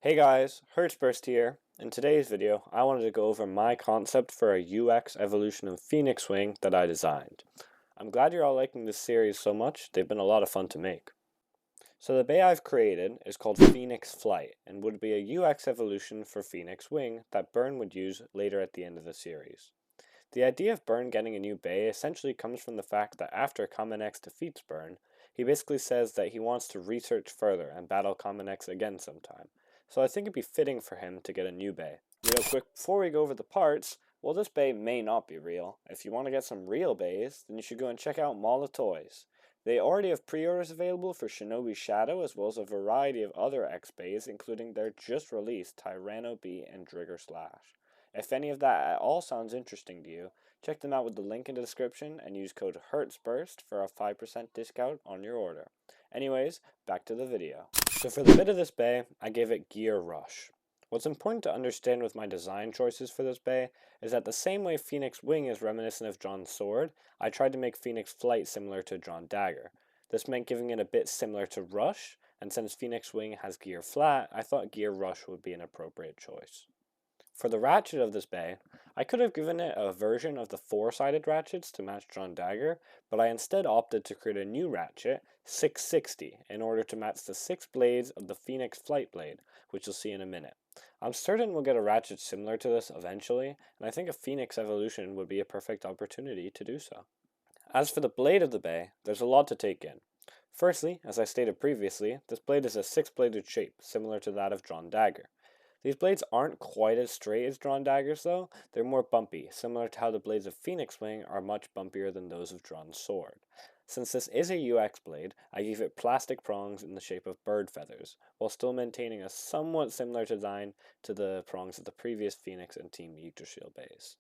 Hey guys, Hertzburst here. In today's video, I wanted to go over my concept for a UX evolution of Phoenix Wing that I designed. I'm glad you're all liking this series so much, they've been a lot of fun to make. So the bay I've created is called Phoenix Flight and would be a UX evolution for Phoenix Wing that Byrne would use later at the end of the series. The idea of Byrne getting a new bay essentially comes from the fact that after Common X defeats Byrne, he basically says that he wants to research further and battle Common X again sometime. So I think it'd be fitting for him to get a new bay. Real quick, before we go over the parts, well, this bay may not be real. If you want to get some real bays, then you should go and check out Mall of Toys. They already have pre-orders available for Shinobi Shadow as well as a variety of other X bays, including their just released Tyranno B and Drigger Slash. If any of that at all sounds interesting to you, check them out with the link in the description and use code HERTZBURST for a 5% discount on your order. Anyways, back to the video. So for the bit of this bay, I gave it Gear Rush. What's important to understand with my design choices for this bay is that the same way Phoenix Wing is reminiscent of Drawn's Sword, I tried to make Phoenix Flight similar to Drawn Dagger. This meant giving it a bit similar to Rush, and since Phoenix Wing has Gear Flat, I thought Gear Rush would be an appropriate choice. For the ratchet of this bay, I could have given it a version of the four-sided ratchets to match Drawn Dagger, but I instead opted to create a new ratchet, 660, in order to match the 6 blades of the Phoenix Flight Blade, which you'll see in a minute. I'm certain we'll get a ratchet similar to this eventually, and I think a Phoenix evolution would be a perfect opportunity to do so. As for the blade of the bay, there's a lot to take in. Firstly, as I stated previously, this blade is a 6-bladed shape, similar to that of Drawn Dagger. These blades aren't quite as straight as Drawn Daggers though, they're more bumpy, similar to how the blades of Phoenix Wing are much bumpier than those of Drawn Sword. Since this is a UX blade, I gave it plastic prongs in the shape of bird feathers, while still maintaining a somewhat similar design to the prongs of the previous Phoenix and Team Yggdrasil bays.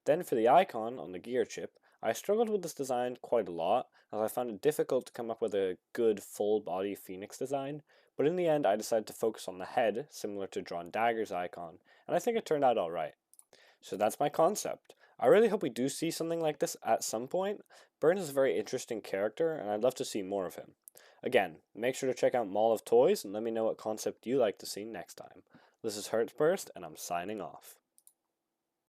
Then for the icon on the gear chip, I struggled with this design quite a lot, as I found it difficult to come up with a good full body Phoenix design, but in the end I decided to focus on the head, similar to Drawn Dagger's icon, and I think it turned out alright. So that's my concept. I really hope we do see something like this at some point. Byrne is a very interesting character, and I'd love to see more of him. Again, make sure to check out Mall of Toys and let me know what concept you like to see next time. This is Hertzburst, and I'm signing off.